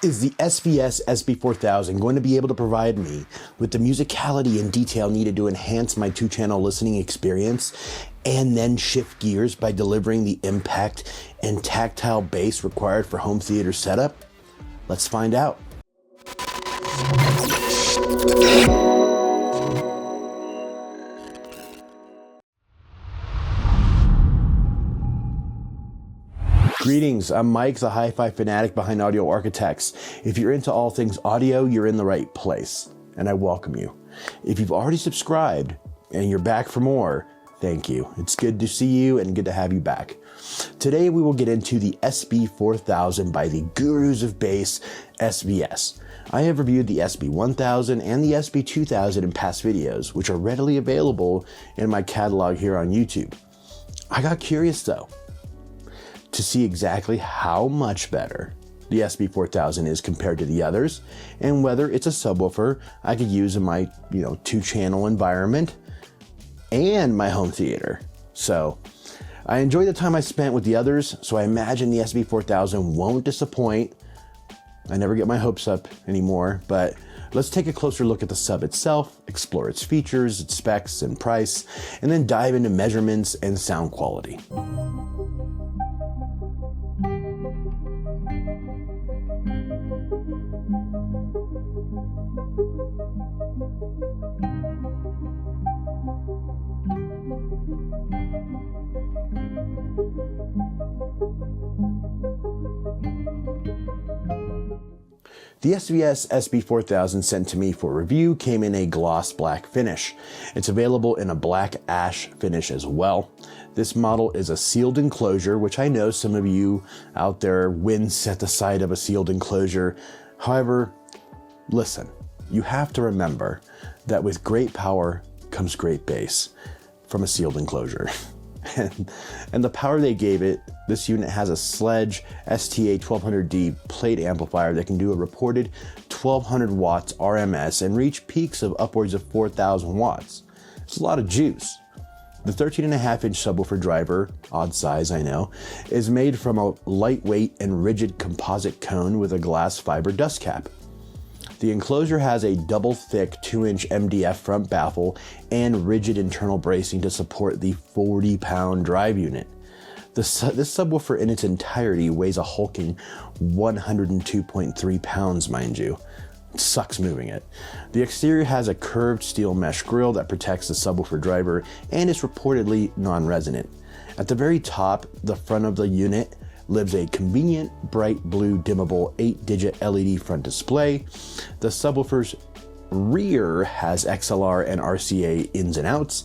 Is the SVS SB-4000 going to be able to provide me with the musicality and detail needed to enhance my 2-channel listening experience and then shift gears by delivering the impact and tactile bass required for home theater setup? Let's find out. Greetings, I'm Mike, the hi-fi fanatic behind Audio Arkitekts. If you're into all things audio, you're in the right place, and I welcome you. If you've already subscribed and you're back for more, thank you. It's good to see you and good to have you back. Today we will get into the SB-4000 by the gurus of bass, SVS. I have reviewed the SB-1000 and the SB-2000 in past videos, which are readily available in my catalog here on YouTube. I got curious though, to see exactly how much better the SB-4000 is compared to the others, and whether it's a subwoofer I could use in my 2-channel environment and my home theater. So I enjoyed the time I spent with the others, so I imagine the SB-4000 won't disappoint. I never get my hopes up anymore, but let's take a closer look at the sub itself, explore its features, its specs and price, and then dive into measurements and sound quality. The SVS SB-4000 sent to me for review came in a gloss black finish. It's available in a black ash finish as well. This model is a sealed enclosure, which I know some of you out there wince at the sight of a sealed enclosure. However, listen, you have to remember that with great power comes great bass from a sealed enclosure. And the power they gave it, this unit has a Sledge STA1200D plate amplifier that can do a reported 1200 watts RMS and reach peaks of upwards of 4000 watts. It's a lot of juice. The 13.5-inch subwoofer driver, odd size I know, is made from a lightweight and rigid composite cone with a glass fiber dust cap. The enclosure has a double thick 2-inch MDF front baffle and rigid internal bracing to support the 40-pound drive unit. This subwoofer in its entirety weighs a hulking 102.3 pounds, mind you. It sucks moving it. The exterior has a curved steel mesh grille that protects the subwoofer driver and is reportedly non-resonant. At the very top, the front of the unit lives a convenient bright blue dimmable 8-digit LED front display. The subwoofer's rear has XLR and RCA ins and outs,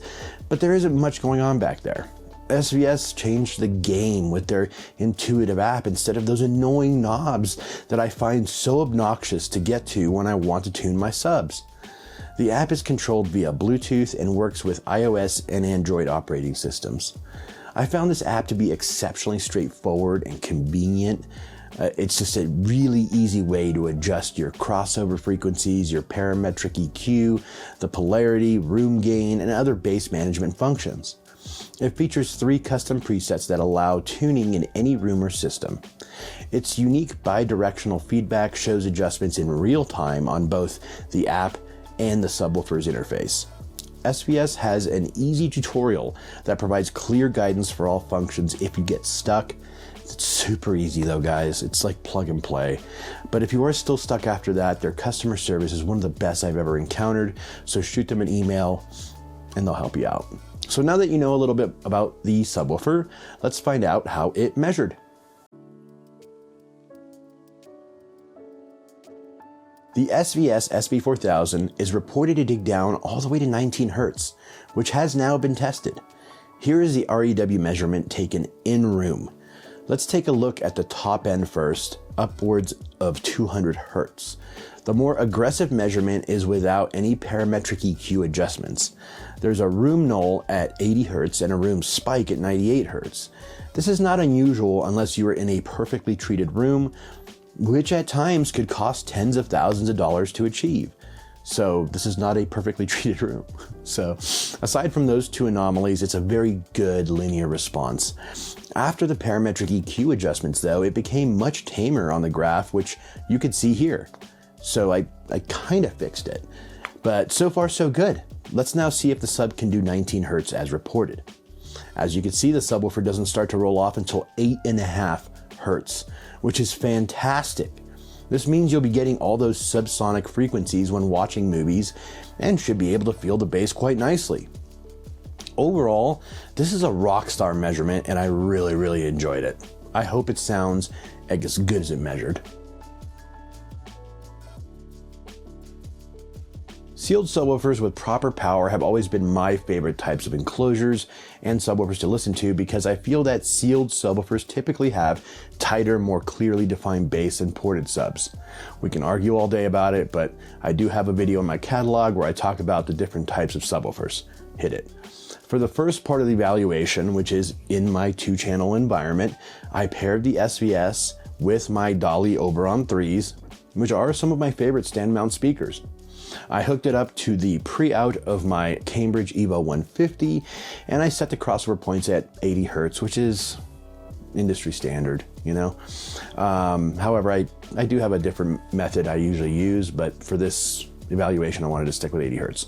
but there isn't much going on back there. SVS changed the game with their intuitive app instead of those annoying knobs that I find so obnoxious to get to when I want to tune my subs. The app is controlled via Bluetooth and works with iOS and Android operating systems. I found this app to be exceptionally straightforward and convenient. It's just a really easy way to adjust your crossover frequencies, your parametric EQ, the polarity, room gain, and other bass management functions. It features 3 custom presets that allow tuning in any room or system. Its unique bi-directional feedback shows adjustments in real time on both the app and the subwoofer's interface. SVS has an easy tutorial that provides clear guidance for all functions if you get stuck. It's super easy though, guys. It's like plug and play. But if you are still stuck after that, their customer service is one of the best I've ever encountered. So shoot them an email and they'll help you out. So now that you know a little bit about the subwoofer, let's find out how it measured. The SVS SB-4000 is reported to dig down all the way to 19 Hz, which has now been tested. Here is the REW measurement taken in room. Let's take a look at the top end first, upwards of 200 Hz. The more aggressive measurement is without any parametric EQ adjustments. There's a room null at 80 Hz and a room spike at 98 Hz. This is not unusual unless you are in a perfectly treated room, which at times could cost tens of thousands of dollars to achieve. So this is not a perfectly treated room. So aside from those 2 anomalies, it's a very good linear response. After the parametric EQ adjustments though, it became much tamer on the graph, which you could see here. So I kind of fixed it, but so far so good. Let's now see if the sub can do 19 Hertz as reported. As you can see, the subwoofer doesn't start to roll off until 8.5 Hertz, which is fantastic. This means you'll be getting all those subsonic frequencies when watching movies and should be able to feel the bass quite nicely. Overall, this is a rock star measurement and I really enjoyed it. I hope it sounds as good as it measured. Sealed subwoofers with proper power have always been my favorite types of enclosures and subwoofers to listen to because I feel that sealed subwoofers typically have tighter, more clearly defined bass than ported subs. We can argue all day about it, but I do have a video in my catalog where I talk about the different types of subwoofers. Hit it. For the first part of the evaluation, which is in my 2-channel environment, I paired the SVS with my Dolly Oberon 3s, which are some of my favorite stand mount speakers. I hooked it up to the pre-out of my Cambridge Evo 150, and I set the crossover points at 80 Hertz, which is industry standard, you know. However, I do have a different method I usually use, but for this evaluation, I wanted to stick with 80 Hertz.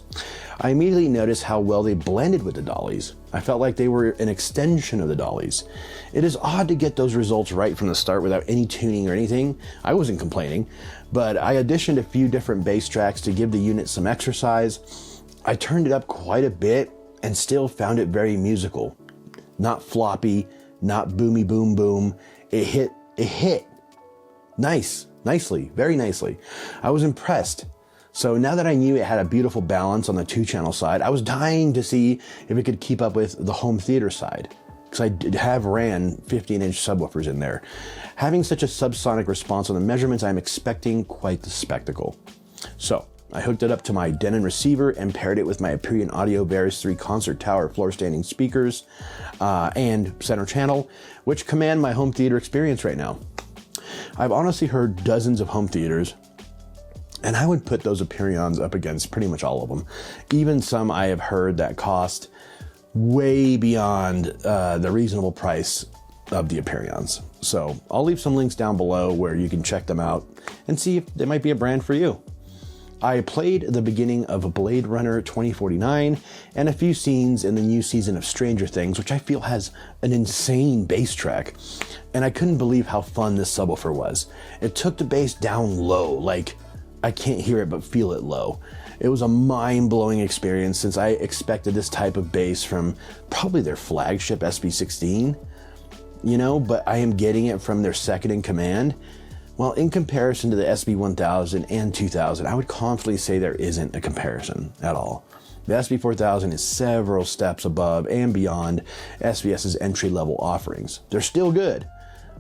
I immediately noticed how well they blended with the dollies. I felt like they were an extension of the dollies. It is odd to get those results right from the start without any tuning or anything. I wasn't complaining, but I auditioned a few different bass tracks to give the unit some exercise. I turned it up quite a bit and still found it very musical. Not floppy, not boomy boom boom. It hit. Nicely, very nicely. I was impressed. So now that I knew it had a beautiful balance on the 2-channel side, I was dying to see if it could keep up with the home theater side, because I did have ran 15-inch subwoofers in there. Having such a subsonic response on the measurements, I'm expecting quite the spectacle. So I hooked it up to my Denon receiver and paired it with my Aperion Audio Veris 3 Concert Tower floor standing speakers and center channel, which command my home theater experience right now. I've honestly heard dozens of home theaters, and I would put those Aperions up against pretty much all of them. Even some I have heard that cost way beyond the reasonable price of the Aperions. So I'll leave some links down below where you can check them out and see if they might be a brand for you. I played the beginning of Blade Runner 2049 and a few scenes in the new season of Stranger Things, which I feel has an insane bass track. And I couldn't believe how fun this subwoofer was. It took the bass down low, like I can't hear it but feel it low. It was a mind-blowing experience since I expected this type of bass from probably their flagship SB-16, you know, but I am getting it from their second in command. Well, in comparison to the SB-1000 and 2000, I would confidently say there isn't a comparison at all. The SB-4000 is several steps above and beyond SVS's entry-level offerings. They're still good,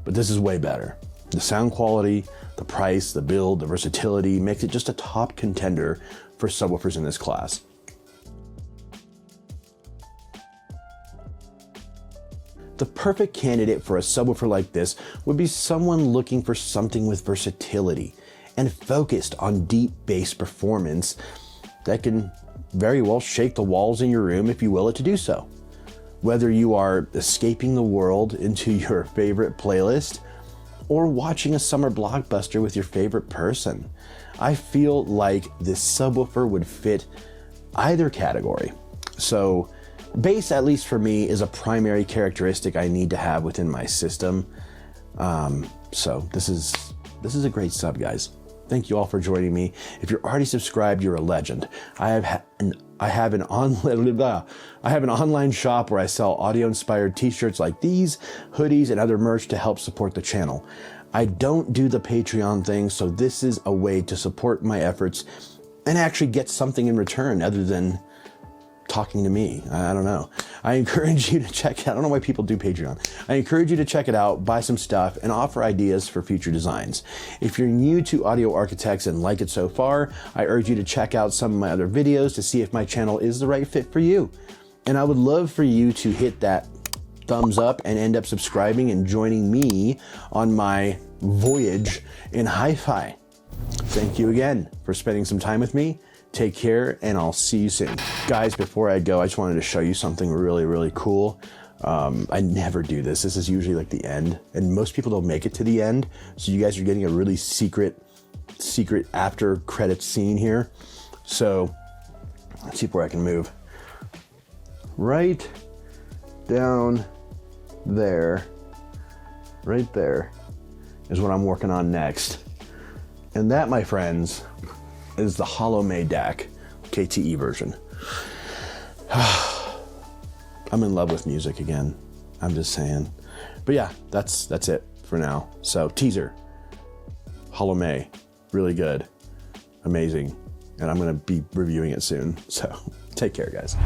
but this is way better. The sound quality, the price, the build, the versatility makes it just a top contender for subwoofers in this class. The perfect candidate for a subwoofer like this would be someone looking for something with versatility and focused on deep bass performance that can very well shake the walls in your room if you will it to do so. Whether you are escaping the world into your favorite playlist or watching a summer blockbuster with your favorite person, I feel like this subwoofer would fit either category. So bass, at least for me, is a primary characteristic I need to have within my system. So this is a great sub, guys. Thank you all for joining me. If you're already subscribed, you're a legend. I have an online shop where I sell audio-inspired t-shirts like these, hoodies, and other merch to help support the channel. I don't do the Patreon thing, so this is a way to support my efforts and actually get something in return other than talking to me. I don't know. I encourage you to check it out. I don't know why people do Patreon. I encourage you to check it out, buy some stuff, and offer ideas for future designs. If you're new to Audio Arkitekts and like it so far, I urge you to check out some of my other videos to see if my channel is the right fit for you. And I would love for you to hit that thumbs up and end up subscribing and joining me on my voyage in hi-fi. Thank you again for spending some time with me. Take care, and I'll see you soon. Guys, before I go, I just wanted to show you something really, really cool. I never do this. This is usually like the end, and most people don't make it to the end. So you guys are getting a really secret after credits scene here. So let's see where I can move. Right down there, right there is what I'm working on next. And that, my friends, is the Hollow May DAC KTE version. I'm in love with music again. I'm just saying. But yeah, that's it for now. So teaser, Hollow May, really good, amazing. And I'm gonna be reviewing it soon. So take care, guys.